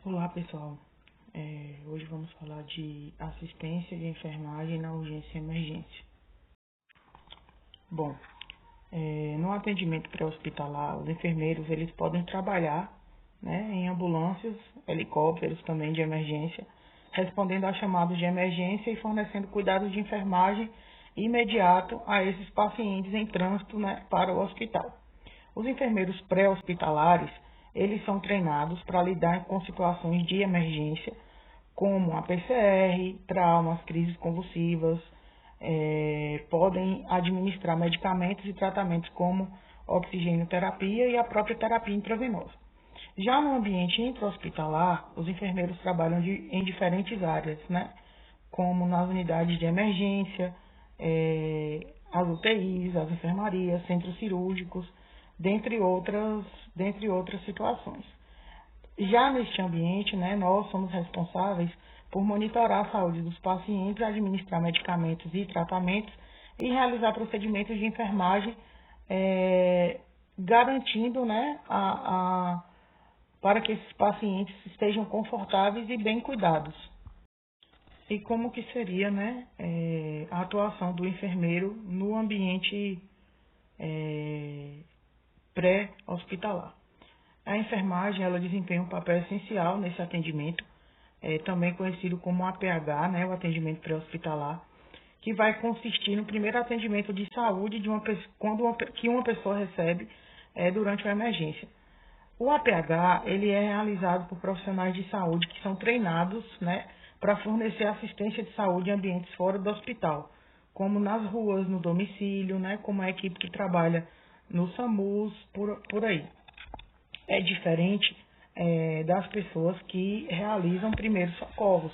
Olá pessoal, hoje vamos falar de assistência de enfermagem na urgência e emergência. Bom, no atendimento pré-hospitalar, os enfermeiros eles podem trabalhar, né, em ambulâncias, helicópteros também de emergência, respondendo a chamados de emergência e fornecendo cuidados de enfermagem imediato a esses pacientes em trânsito, né, para o hospital. Os enfermeiros pré-hospitalares, eles são treinados para lidar com situações de emergência, como a PCR, traumas, crises convulsivas, podem administrar medicamentos e tratamentos como oxigenoterapia e a própria terapia intravenosa. Já no ambiente intra-hospitalar, os enfermeiros trabalham em diferentes áreas, né? Como nas unidades de emergência, as UTIs, as enfermarias, centros cirúrgicos, dentre outras situações. Já neste ambiente, né, nós somos responsáveis por monitorar a saúde dos pacientes, administrar medicamentos e tratamentos e realizar procedimentos de enfermagem, garantindo, né, para que esses pacientes estejam confortáveis e bem cuidados. E como que seria, né, a atuação do enfermeiro no ambiente pré-hospitalar? A enfermagem ela desempenha um papel essencial nesse atendimento, também conhecido como APH, né, o atendimento pré-hospitalar, que vai consistir no primeiro atendimento de saúde que uma pessoa recebe durante uma emergência. O APH ele é realizado por profissionais de saúde que são treinados, né, para fornecer assistência de saúde em ambientes fora do hospital, como nas ruas, no domicílio, né, como a equipe que trabalha no SAMUS, por aí. É diferente das pessoas que realizam primeiros socorros,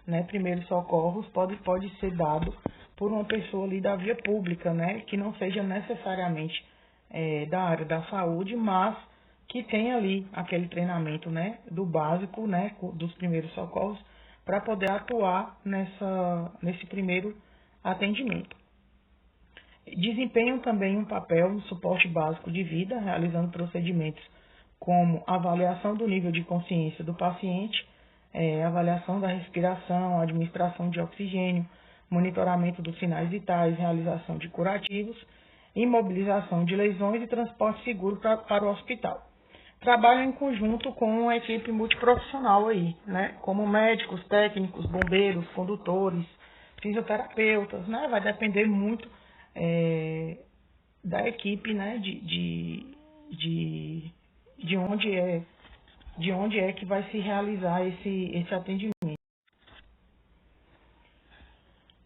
né? Primeiros socorros pode ser dado por uma pessoa ali da via pública, né? Que não seja necessariamente da área da saúde, mas que tenha ali aquele treinamento, né? Do básico, né? Dos primeiros socorros para poder atuar nesse primeiro atendimento. Desempenham também um papel no suporte básico de vida, realizando procedimentos como avaliação do nível de consciência do paciente, avaliação da respiração, administração de oxigênio, monitoramento dos sinais vitais, realização de curativos, imobilização de lesões e transporte seguro para o hospital. Trabalham em conjunto com uma equipe multiprofissional aí, né? Como médicos, técnicos, bombeiros, condutores, fisioterapeutas, né? Vai depender muito da equipe, né? De onde é que vai se realizar esse atendimento.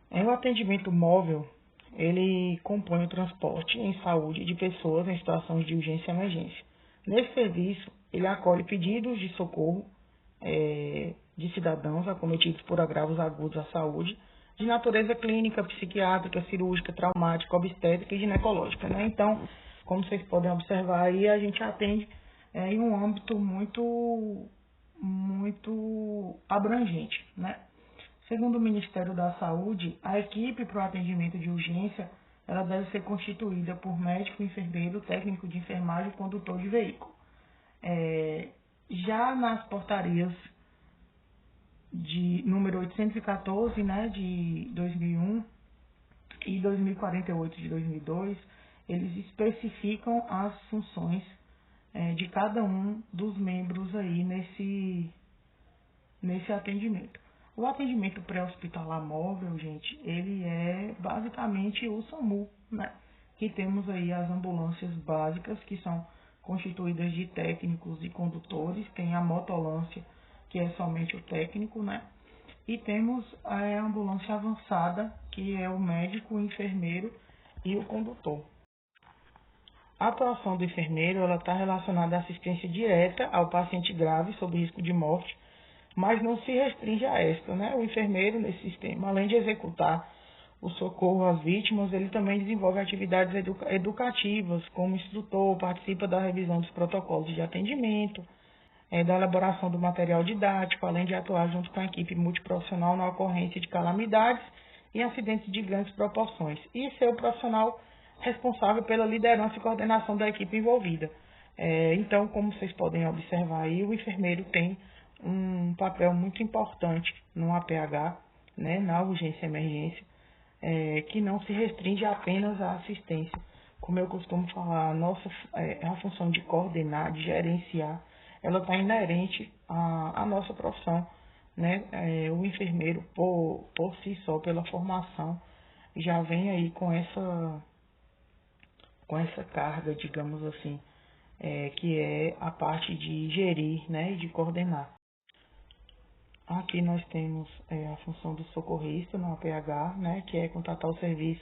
O atendimento móvel, ele compõe o transporte em saúde de pessoas em situações de urgência e emergência. Nesse serviço, ele acolhe pedidos de socorro de cidadãos acometidos por agravos agudos à saúde, de natureza clínica, psiquiátrica, cirúrgica, traumática, obstétrica e ginecológica, né? Então, como vocês podem observar aí, a gente atende em um âmbito muito abrangente, né? Segundo o Ministério da Saúde, a equipe para o atendimento de urgência ela deve ser constituída por médico, enfermeiro, técnico de enfermagem e condutor de veículo. Já nas portarias de número 814, né, de 2001 e 2048 de 2002, eles especificam as funções de cada um dos membros aí nesse atendimento. O atendimento pré-hospitalar móvel, gente, ele é basicamente o SAMU, né? Que temos aí as ambulâncias básicas, que são constituídas de técnicos e condutores, tem a motolância, que é somente o técnico, né? E temos a ambulância avançada, que é o médico, o enfermeiro e o condutor. A atuação do enfermeiro está relacionada à assistência direta ao paciente grave sob risco de morte, mas não se restringe a esta, né? O enfermeiro nesse sistema, além de executar o socorro às vítimas, ele também desenvolve atividades educativas, como instrutor, participa da revisão dos protocolos de atendimento, da elaboração do material didático, além de atuar junto com a equipe multiprofissional na ocorrência de calamidades e acidentes de grandes proporções, e ser o profissional responsável pela liderança e coordenação da equipe envolvida. Então, como vocês podem observar aí, o enfermeiro tem um papel muito importante no APH, né, na urgência e emergência, que não se restringe apenas à assistência. Como eu costumo falar, a função de coordenar, de gerenciar, ela está inerente à nossa profissão, né? O enfermeiro, por si só, pela formação, já vem aí com essa carga, digamos assim, que é a parte de gerir, né, e de coordenar. Aqui nós temos a função do socorrista no APH, né, que é contratar o serviço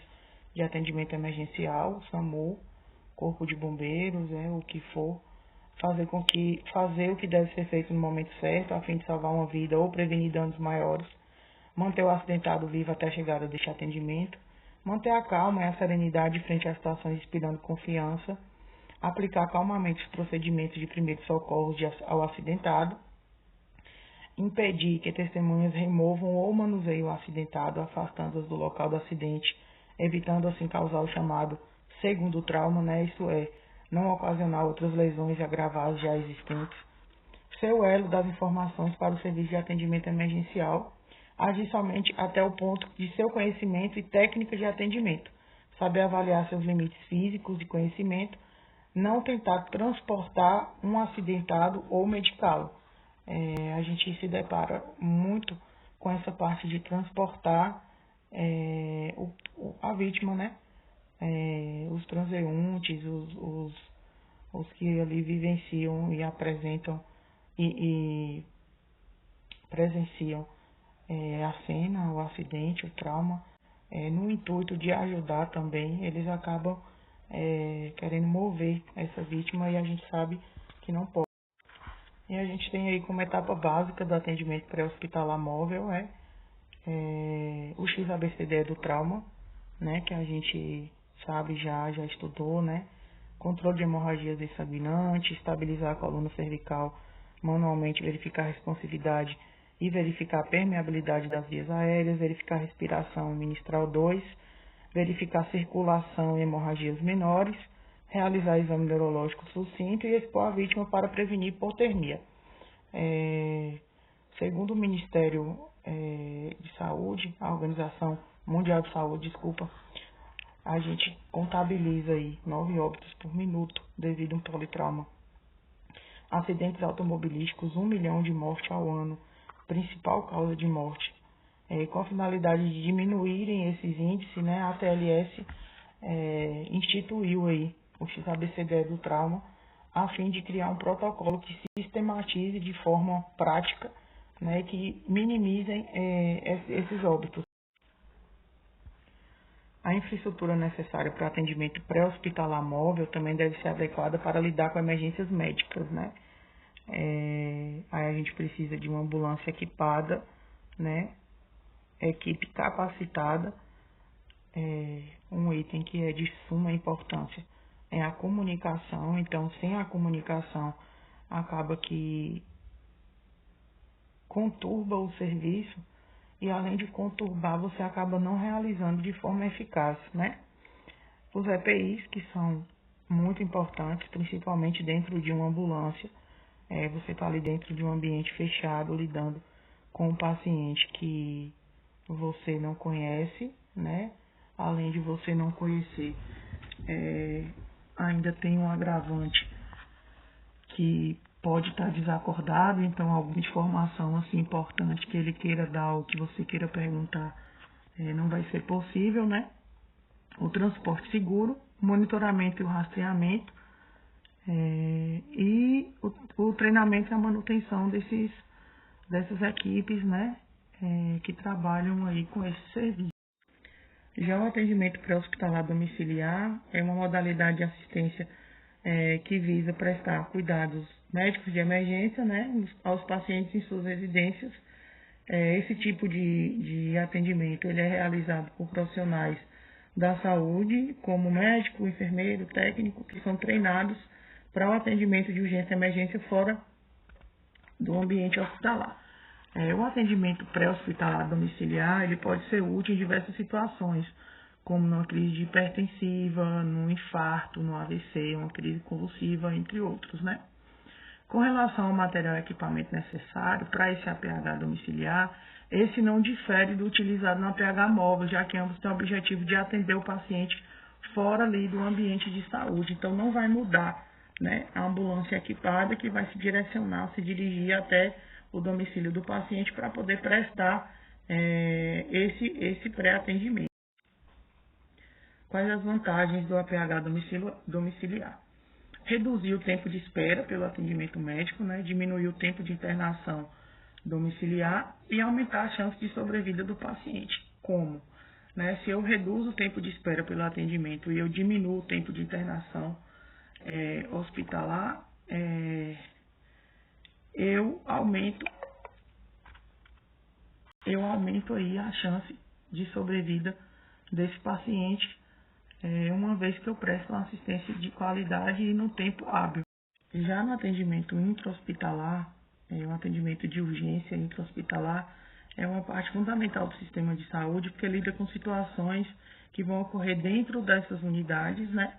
de atendimento emergencial, SAMU, corpo de bombeiros, o que for, fazer o que deve ser feito no momento certo, a fim de salvar uma vida ou prevenir danos maiores, manter o acidentado vivo até a chegada deste atendimento, manter a calma e a serenidade frente às situações inspirando confiança, aplicar calmamente os procedimentos de primeiros socorros ao acidentado, impedir que testemunhas removam ou manuseiem o acidentado, afastando-os do local do acidente, evitando assim causar o chamado segundo trauma, né? Isso é, não ocasionar outras lesões agravadas já existentes. Ser o elo das informações para o serviço de atendimento emergencial, agir somente até o ponto de seu conhecimento e técnica de atendimento, saber avaliar seus limites físicos e conhecimento, não tentar transportar um acidentado ou medicá-lo. A gente se depara muito com essa parte de transportar a vítima, né? Os transeuntes, os que ali vivenciam e apresentam e presenciam a cena, o acidente, o trauma, no intuito de ajudar também, eles acabam querendo mover essa vítima e a gente sabe que não pode. E a gente tem aí como etapa básica do atendimento pré-hospitalar móvel o XABCD do trauma, né, que a gente sabe já estudou, né, controle de hemorragias sanguinantes, estabilizar a coluna cervical manualmente, verificar a responsividade e verificar a permeabilidade das vias aéreas, verificar a respiração ministral 2, verificar a circulação e hemorragias menores, realizar exame neurológico sucinto e expor a vítima para prevenir hipotermia. Segundo o Ministério de Saúde, a Organização Mundial de Saúde, a gente contabiliza aí 9 óbitos por minuto devido a um politrauma. Acidentes automobilísticos, 1 milhão de mortes ao ano, principal causa de morte. Com a finalidade de diminuírem esses índices, né, a ATLS instituiu aí o XABCD do trauma, a fim de criar um protocolo que sistematize de forma prática, né, que minimizem esses óbitos. A infraestrutura necessária para atendimento pré-hospitalar móvel também deve ser adequada para lidar com emergências médicas, né? Aí a gente precisa de uma ambulância equipada, né? Equipe capacitada. Um item que é de suma importância é a comunicação. Então, sem a comunicação, acaba que conturba o serviço e, além de conturbar, você acaba não realizando de forma eficaz, né? Os EPIs, que são muito importantes, principalmente dentro de uma ambulância, você está ali dentro de um ambiente fechado, lidando com um paciente que você não conhece, né? Além de você não conhecer, ainda tem um agravante que pode estar desacordado, então alguma informação assim importante que ele queira dar ou que você queira perguntar não vai ser possível, né? O transporte seguro, monitoramento e o rastreamento e o treinamento e a manutenção dessas equipes, né? Que trabalham aí com esse serviço. Já o atendimento pré-hospitalar domiciliar é uma modalidade de assistência que visa prestar cuidados médicos de emergência, né, aos pacientes em suas residências. Esse tipo de atendimento ele é realizado por profissionais da saúde, como médico, enfermeiro, técnico, que são treinados para o atendimento de urgência e emergência fora do ambiente hospitalar. O atendimento pré-hospitalar domiciliar ele pode ser útil em diversas situações, como numa crise hipertensiva, num infarto, no AVC, uma crise convulsiva, entre outros, né? Com relação ao material e equipamento necessário para esse APH domiciliar, esse não difere do utilizado no APH móvel, já que ambos têm o objetivo de atender o paciente fora ali do ambiente de saúde. Então, não vai mudar, né, a ambulância equipada que vai se direcionar, se dirigir até o domicílio do paciente para poder prestar esse pré-atendimento. Quais as vantagens do APH domiciliar? Reduzir o tempo de espera pelo atendimento médico, né, diminuir o tempo de internação domiciliar e aumentar a chance de sobrevida do paciente. Como? Né, se eu reduzo o tempo de espera pelo atendimento e eu diminuo o tempo de internação hospitalar, eu aumento aí a chance de sobrevida desse paciente, uma vez que eu presto uma assistência de qualidade e no tempo hábil. Já no atendimento intra-hospitalar, o atendimento de urgência intra-hospitalar é uma parte fundamental do sistema de saúde, porque lida com situações que vão ocorrer dentro dessas unidades, né?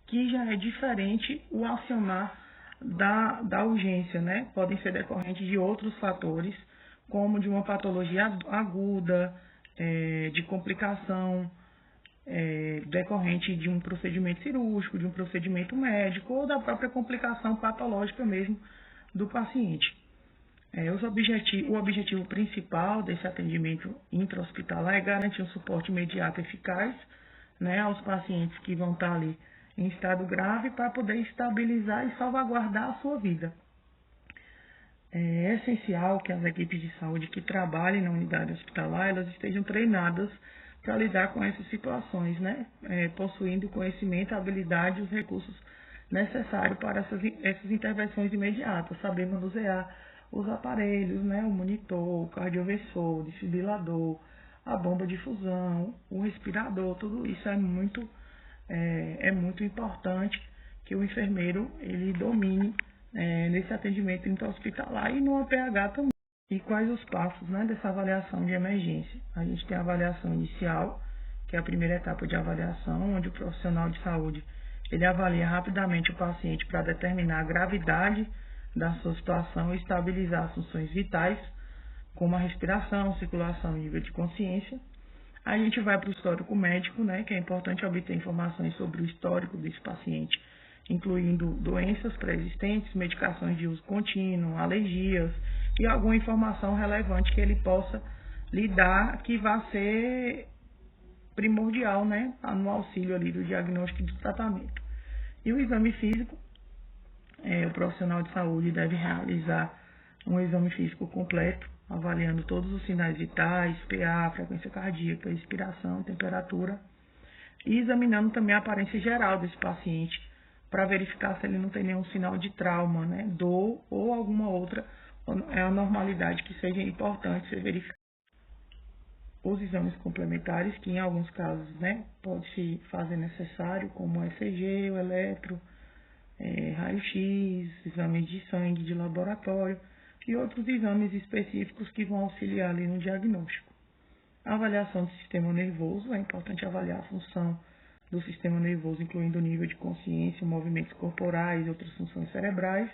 Que já é diferente o acionar da urgência, né? Podem ser decorrentes de outros fatores, como de uma patologia aguda, de complicação decorrente de um procedimento cirúrgico, de um procedimento médico ou da própria complicação patológica mesmo do paciente. O objetivo principal desse atendimento intra-hospitalar é garantir um suporte imediato e eficaz, né, aos pacientes que vão estar ali em estado grave para poder estabilizar e salvaguardar a sua vida. É essencial que as equipes de saúde que trabalhem na unidade hospitalar, elas estejam treinadas para lidar com essas situações, né? Possuindo o conhecimento, a habilidade e os recursos necessários para essas intervenções imediatas, saber manusear os aparelhos, né? O monitor, o cardioversor, o desfibrilador, a bomba de fusão, o respirador, tudo isso é muito importante que o enfermeiro ele domine nesse atendimento intra-hospitalar e no APH também. E quais os passos, né, dessa avaliação de emergência? A gente tem a avaliação inicial, que é a primeira etapa de avaliação, onde o profissional de saúde ele avalia rapidamente o paciente para determinar a gravidade da sua situação e estabilizar as funções vitais, como a respiração, circulação e nível de consciência. A gente vai para o histórico médico, né, que é importante obter informações sobre o histórico desse paciente, incluindo doenças pré-existentes, medicações de uso contínuo, alergias e alguma informação relevante que ele possa lhe dar, que vai ser primordial, né, no auxílio ali do diagnóstico e do tratamento. E o exame físico, o profissional de saúde deve realizar um exame físico completo, avaliando todos os sinais vitais, PA, frequência cardíaca, respiração, temperatura, e examinando também a aparência geral desse paciente, para verificar se ele não tem nenhum sinal de trauma, né, dor ou alguma outra anormalidade que seja importante ser verificada. Os exames complementares, que em alguns casos, né, pode se fazer necessário, como o ECG, o eletro, raio-x, exames de sangue de laboratório e outros exames específicos que vão auxiliar ali no diagnóstico. A avaliação do sistema nervoso, é importante avaliar a função do sistema nervoso, incluindo o nível de consciência, movimentos corporais e outras funções cerebrais.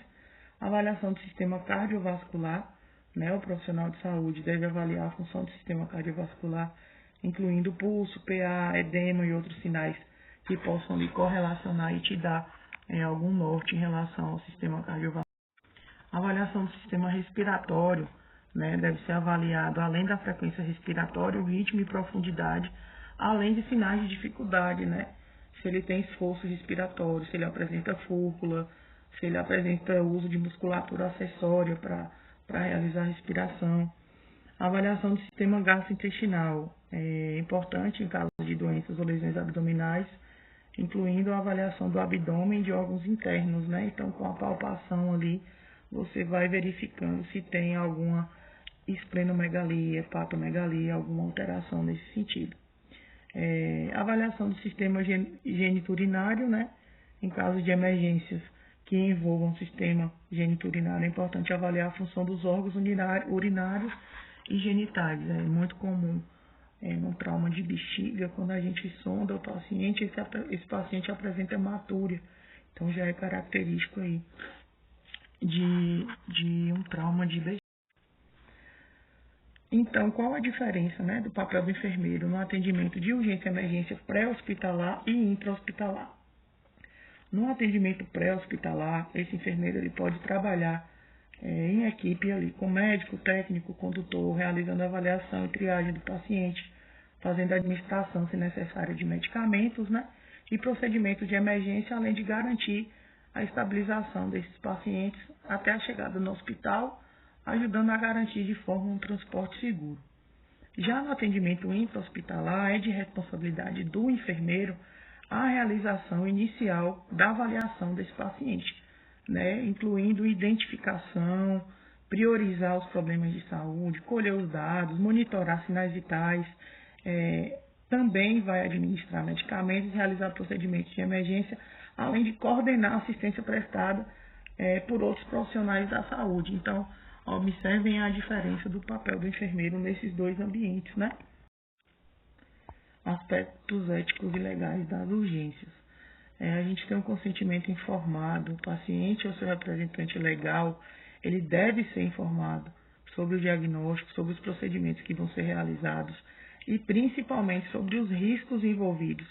A avaliação do sistema cardiovascular, né, o profissional de saúde deve avaliar a função do sistema cardiovascular, incluindo pulso, PA, edema e outros sinais que possam lhe correlacionar e te dar algum norte em relação ao sistema cardiovascular. A avaliação do sistema respiratório, né, deve ser avaliado, além da frequência respiratória, o ritmo e profundidade, além de sinais de dificuldade, né? Se ele tem esforço respiratório, se ele apresenta fúrcula, se ele apresenta uso de musculatura acessória para realizar a respiração. A avaliação do sistema gastrointestinal é importante em caso de doenças ou lesões abdominais, incluindo a avaliação do abdômen e de órgãos internos, né? Então, com a palpação ali, você vai verificando se tem alguma esplenomegalia, hepatomegalia, alguma alteração nesse sentido. Avaliação do sistema geniturinário, né? Em caso de emergências que envolvam o sistema geniturinário, é importante avaliar a função dos órgãos urinários e genitais. É muito comum no trauma de bexiga, quando a gente sonda o paciente, esse paciente apresenta hematúria. Então já é característico aí de um trauma de BG. Então, qual a diferença, né, do papel do enfermeiro no atendimento de urgência e emergência pré-hospitalar e intra-hospitalar? No atendimento pré-hospitalar, esse enfermeiro ele pode trabalhar em equipe ali com médico, técnico, condutor, realizando avaliação e triagem do paciente, fazendo administração, se necessário, de medicamentos, né, e procedimentos de emergência, além de garantir a estabilização desses pacientes até a chegada no hospital, ajudando a garantir de forma um transporte seguro. Já no atendimento intra-hospitalar, é de responsabilidade do enfermeiro a realização inicial da avaliação desse paciente, né, incluindo identificação, priorizar os problemas de saúde, colher os dados, monitorar sinais vitais, também vai administrar medicamentos e realizar procedimentos de emergência, além de coordenar a assistência prestada por outros profissionais da saúde. Então, observem a diferença do papel do enfermeiro nesses dois ambientes, né? Aspectos éticos e legais das urgências. A gente tem um consentimento informado, o paciente ou seu representante legal, ele deve ser informado sobre o diagnóstico, sobre os procedimentos que vão ser realizados e principalmente sobre os riscos envolvidos,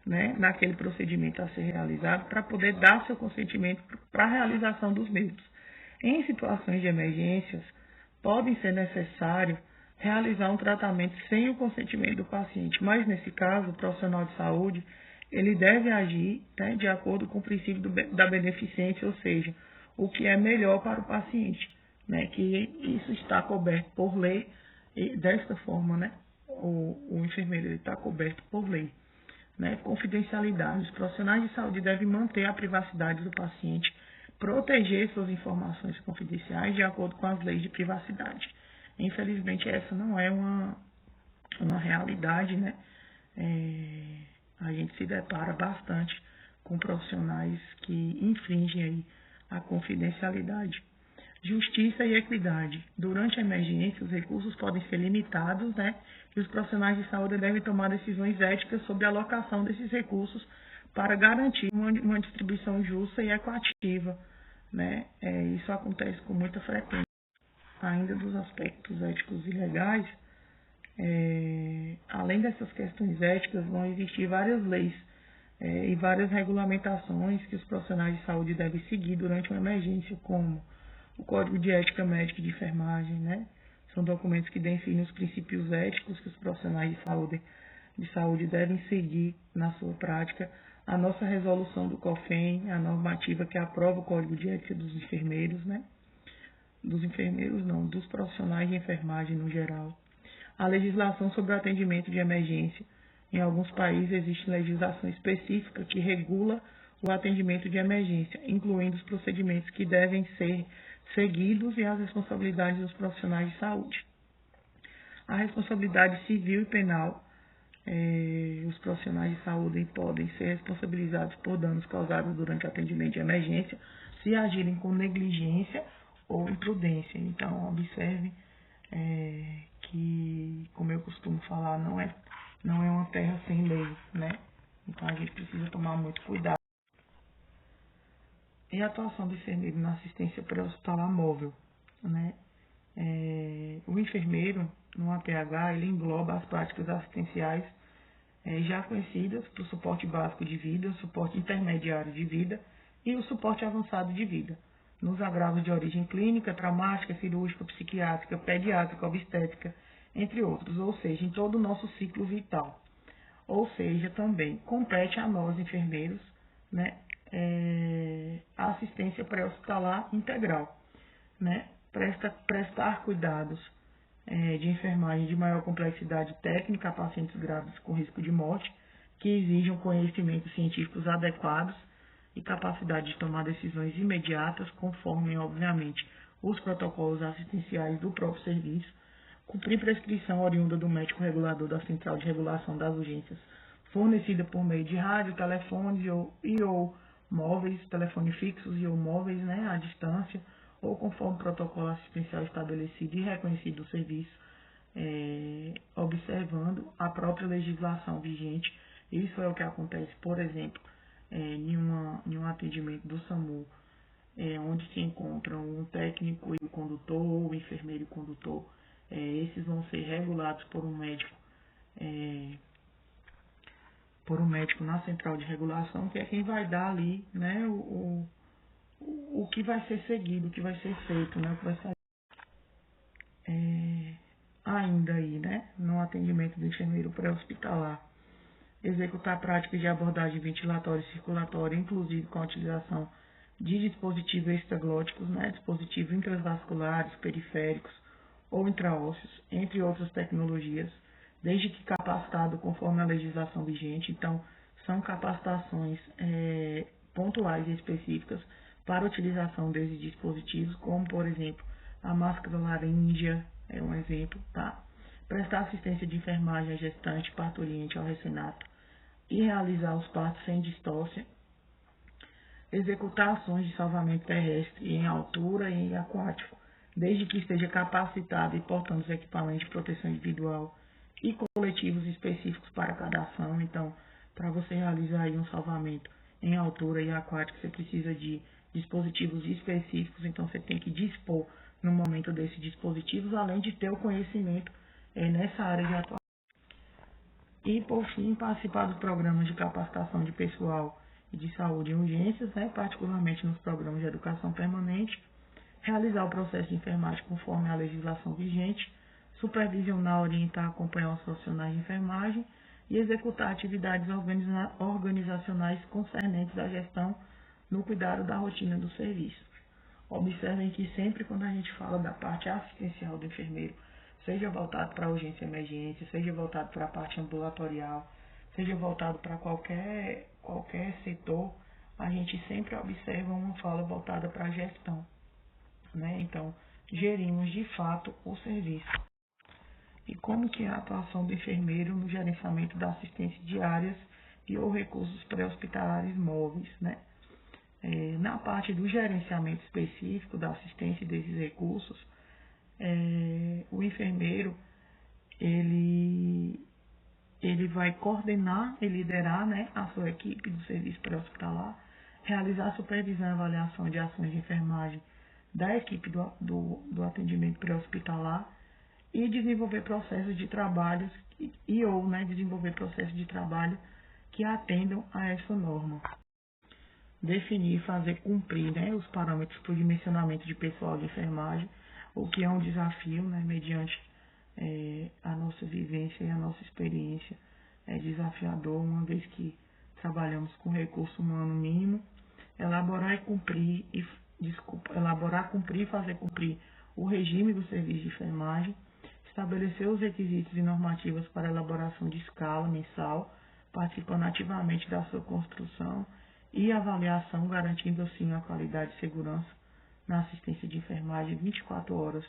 né, naquele procedimento a ser realizado, para poder dar seu consentimento para a realização dos mesmos. Em situações de emergências, pode ser necessário realizar um tratamento sem o consentimento do paciente, mas nesse caso, o profissional de saúde, ele deve agir, né, de acordo com o princípio da beneficência, ou seja, o que é melhor para o paciente, né, que isso está coberto por lei, e desta forma, né, o enfermeiro está coberto por lei. Né, confidencialidade. Os profissionais de saúde devem manter a privacidade do paciente, proteger suas informações confidenciais de acordo com as leis de privacidade. Infelizmente, essa não é uma realidade, né? A gente se depara bastante com profissionais que infringem aí a confidencialidade. Justiça e equidade. Durante a emergência, os recursos podem ser limitados, né? E os profissionais de saúde devem tomar decisões éticas sobre a alocação desses recursos para garantir uma distribuição justa e equitativa, né? Isso acontece com muita frequência. Ainda dos aspectos éticos e legais, além dessas questões éticas, vão existir várias leis e várias regulamentações que os profissionais de saúde devem seguir durante uma emergência, como o Código de Ética Médica e de Enfermagem, né? São documentos que definem os princípios éticos que os profissionais de saúde devem seguir na sua prática. A nossa resolução do COFEN, a normativa que aprova o Código de Ética dos enfermeiros, né? Dos enfermeiros não, dos profissionais de enfermagem no geral. A legislação sobre o atendimento de emergência. Em alguns países existe legislação específica que regula o atendimento de emergência, incluindo os procedimentos que devem ser seguidos e as responsabilidades dos profissionais de saúde. A responsabilidade civil e penal. Os profissionais de saúde podem ser responsabilizados por danos causados durante o atendimento de emergência se agirem com negligência ou imprudência. Então, observe que, como eu costumo falar, não é uma terra sem lei, né? Então, a gente precisa tomar muito cuidado. E a atuação do enfermeiro na assistência pré-hospitalar móvel, né? O enfermeiro, no APH, ele engloba as práticas assistenciais já conhecidas para o suporte básico de vida, o suporte intermediário de vida e o suporte avançado de vida, nos agravos de origem clínica, traumática, cirúrgica, psiquiátrica, pediátrica, obstétrica, entre outros, ou seja, em todo o nosso ciclo vital. Ou seja, também compete a nós, enfermeiros, né, a assistência pré-hospitalar integral, né, prestar cuidados de enfermagem de maior complexidade técnica a pacientes grávidos com risco de morte, que exijam conhecimentos científicos adequados e capacidade de tomar decisões imediatas, conforme, obviamente, os protocolos assistenciais do próprio serviço, cumprir prescrição oriunda do médico regulador da Central de Regulação das Urgências, fornecida por meio de rádio, telefones ou móveis, telefones fixos e ou móveis, né, à distância, ou conforme o protocolo assistencial estabelecido e reconhecido do serviço, observando a própria legislação vigente. Isso é o que acontece, por exemplo, em um atendimento do SAMU, onde se encontram um técnico e o condutor, ou o enfermeiro e o condutor. Esses vão ser regulados por um médico na central de regulação, que é quem vai dar ali, né, o que vai ser seguido, o que vai ser feito, né, o que vai ser ainda aí, né, no atendimento do enfermeiro pré-hospitalar. Executar práticas de abordagem ventilatória e circulatória, inclusive com a utilização de dispositivos extraglóticos, né, dispositivos intravasculares, periféricos ou intraósseos, entre outras tecnologias, desde que capacitado conforme a legislação vigente. Então, são capacitações pontuais e específicas para a utilização desses dispositivos, como, por exemplo, a máscara laríngea, é um exemplo, tá? Prestar assistência de enfermagem à gestante, parturiente ao recém-nato e realizar os partos sem distócia, executar ações de salvamento terrestre em altura e em aquático, desde que esteja capacitado e portando os equipamentos de proteção individual e coletivos específicos para cada ação. Então, para você realizar aí um salvamento em altura e aquático, você precisa de dispositivos específicos, então você tem que dispor no momento desses dispositivos, além de ter o conhecimento nessa área de atuação. E, por fim, participar dos programas de capacitação de pessoal e de saúde em urgências, né, particularmente nos programas de educação permanente, realizar o processo de enfermagem conforme a legislação vigente, supervisionar, orientar, acompanhar os profissionais de enfermagem e executar atividades organizacionais concernentes à gestão no cuidado da rotina do serviço. Observem que sempre quando a gente fala da parte assistencial do enfermeiro, seja voltado para a urgência e emergência, seja voltado para a parte ambulatorial, seja voltado para qualquer setor, a gente sempre observa uma fala voltada para a gestão, né? Então, gerimos de fato o serviço. E como que é a atuação do enfermeiro no gerenciamento da assistência de áreas e ou recursos pré-hospitalares móveis, né? Na parte do gerenciamento específico da assistência desses recursos, o enfermeiro ele vai coordenar e liderar, né, a sua equipe do serviço pré-hospitalar, realizar a supervisão e avaliação de ações de enfermagem da equipe do atendimento pré-hospitalar e desenvolver processos de trabalhos desenvolver processos de trabalho que atendam a essa norma. Definir e fazer cumprir, né, os parâmetros para o dimensionamento de pessoal de enfermagem, o que é um desafio, né, mediante a nossa vivência e a nossa experiência. É desafiador, uma vez que trabalhamos com recurso humano mínimo, elaborar, cumprir e fazer cumprir o regime do serviço de enfermagem, estabelecer os requisitos e normativas para a elaboração de escala mensal, participando ativamente da sua construção e avaliação, garantindo assim a qualidade e segurança na assistência de enfermagem 24 horas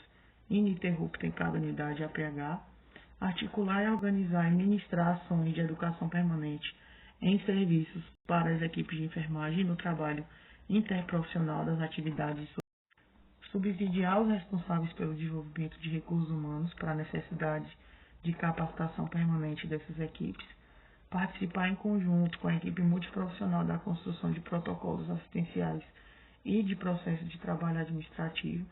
ininterrupta em cada unidade APH, articular e organizar e ministrar ações de educação permanente em serviços para as equipes de enfermagem no trabalho interprofissional das atividades, subsidiar os responsáveis pelo desenvolvimento de recursos humanos para necessidades de capacitação permanente dessas equipes, participar em conjunto com a equipe multiprofissional da construção de protocolos assistenciais e de processos de trabalho administrativo,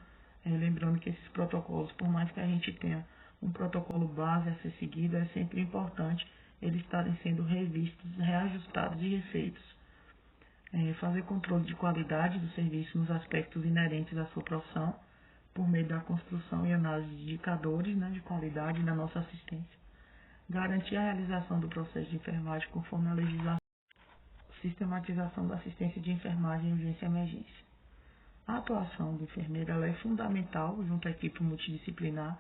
lembrando que esses protocolos, por mais que a gente tenha um protocolo base a ser seguido, é sempre importante eles estarem sendo revistos, reajustados e refeitos. Fazer controle de qualidade do serviço nos aspectos inerentes à sua profissão, por meio da construção e análise de indicadores, né, de qualidade na nossa assistência. Garantir a realização do processo de enfermagem conforme a legislação. Sistematização da assistência de enfermagem em urgência e emergência. A atuação do enfermeiro ela é fundamental junto à equipe multidisciplinar,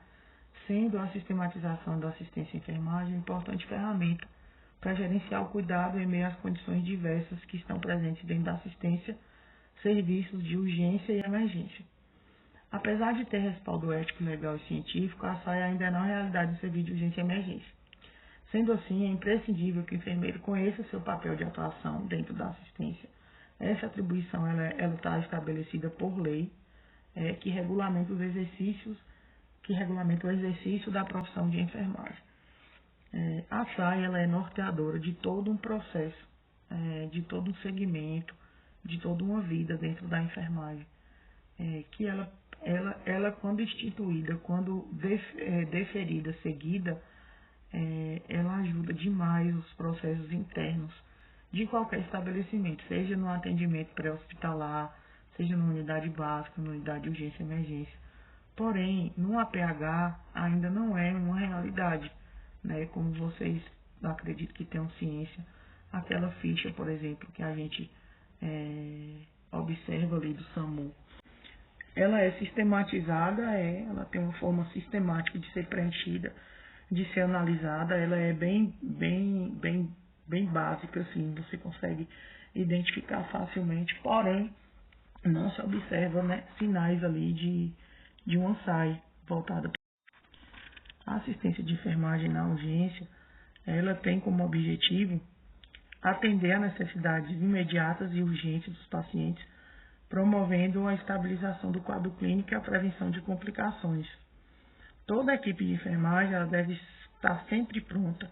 sendo a sistematização da assistência à enfermagem importante ferramenta para gerenciar o cuidado em meio às condições diversas que estão presentes dentro da assistência, serviços de urgência e emergência. Apesar de ter respaldo ético, legal e científico, a SAI ainda não é realidade do serviço de urgência e emergência. Sendo assim, é imprescindível que o enfermeiro conheça seu papel de atuação dentro da assistência. Essa atribuição ela está estabelecida por lei, que regulamenta o exercício da profissão de enfermagem. A SAI ela é norteadora de todo um processo de todo um segmento, de toda uma vida dentro da enfermagem. Que ela quando instituída, quando deferida, seguida, ela ajuda demais os processos internos de qualquer estabelecimento, seja no atendimento pré-hospitalar, seja na unidade básica, na unidade de urgência e emergência. Porém, no APH ainda não é uma realidade, né? Como vocês acredito que tenham ciência, aquela ficha, por exemplo, que a gente observa ali do SAMU, ela é sistematizada, ela tem uma forma sistemática de ser preenchida, de ser analisada, ela é bem básica, assim, você consegue identificar facilmente, porém, não se observa, né, sinais ali de uma SAI voltada. A assistência de enfermagem na urgência, ela tem como objetivo atender a necessidades imediatas e urgentes dos pacientes, promovendo a estabilização do quadro clínico e a prevenção de complicações. Toda a equipe de enfermagem ela deve estar sempre pronta,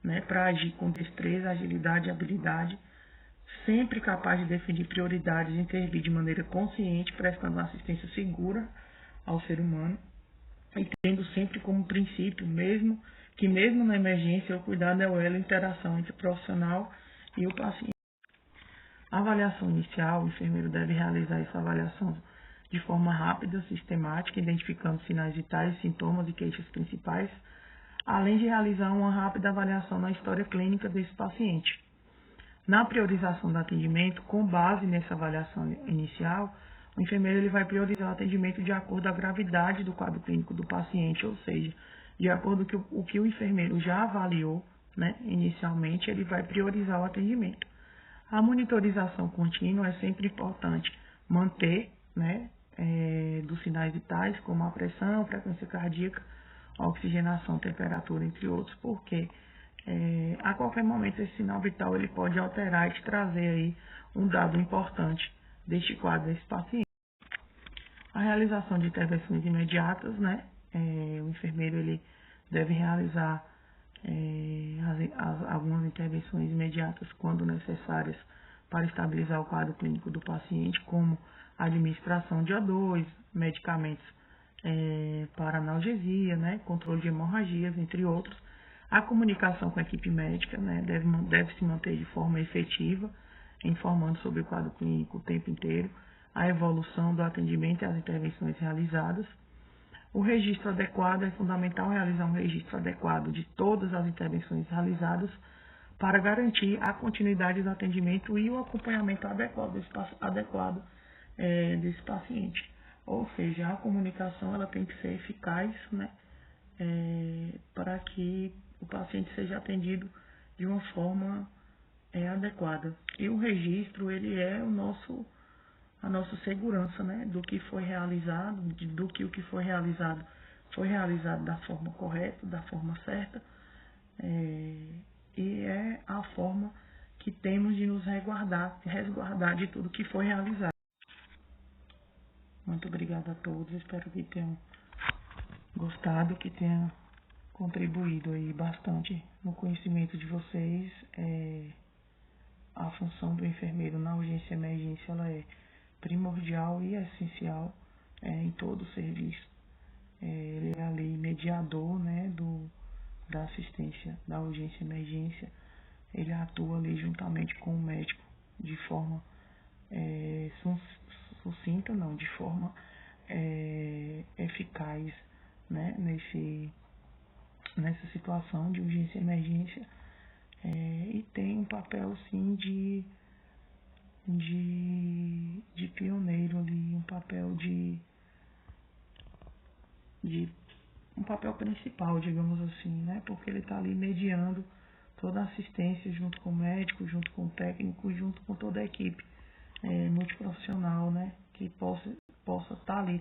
né, para agir com destreza, agilidade e habilidade, sempre capaz de definir prioridades e intervir de maneira consciente, prestando assistência segura ao ser humano e tendo sempre como princípio mesmo na emergência o cuidado é a interação entre o profissional e o paciente. A avaliação inicial, o enfermeiro deve realizar essa avaliação de forma rápida, sistemática, identificando sinais vitais, sintomas e queixas principais, além de realizar uma rápida avaliação na história clínica desse paciente. Na priorização do atendimento, com base nessa avaliação inicial, o enfermeiro ele vai priorizar o atendimento de acordo com a gravidade do quadro clínico do paciente, ou seja, de acordo com o que o enfermeiro já avaliou, né, inicialmente, ele vai priorizar o atendimento. A monitorização contínua é sempre importante manter, né, dos sinais vitais, como a pressão, frequência cardíaca, oxigenação, temperatura, entre outros, porque a qualquer momento esse sinal vital ele pode alterar e te trazer aí um dado importante deste quadro desse paciente. A realização de intervenções imediatas, né, o enfermeiro ele deve realizar algumas intervenções imediatas quando necessárias para estabilizar o quadro clínico do paciente, como a administração de O2, medicamentos para analgesia, né, controle de hemorragias, entre outros. A comunicação com a equipe médica, né, deve se manter de forma efetiva, informando sobre o quadro clínico o tempo inteiro, a evolução do atendimento e as intervenções realizadas. O registro adequado, é fundamental realizar um registro adequado de todas as intervenções realizadas para garantir a continuidade do atendimento e o acompanhamento adequado desse paciente. Ou seja, a comunicação ela tem que ser eficaz, né, para que o paciente seja atendido de uma forma adequada. E o registro ele é a nossa segurança, né, do que foi realizado, do que o que foi realizado da forma correta, da forma certa, e é a forma que temos de nos resguardar de tudo que foi realizado. Muito obrigada a todos, espero que tenham gostado, que tenha contribuído aí bastante no conhecimento de vocês. A função do enfermeiro na urgência e emergência ela é primordial e essencial em todo o serviço. Ele é ali mediador, né, da assistência da urgência e emergência. Ele atua ali juntamente com o médico de forma sucinta, não, de forma eficaz, né, nessa situação de urgência e emergência, e tem um papel sim de pioneiro ali, um papel um papel principal, digamos assim, né, porque ele está ali mediando toda a assistência junto com o médico, junto com o técnico, junto com toda a equipe multiprofissional, né, que possa estar ali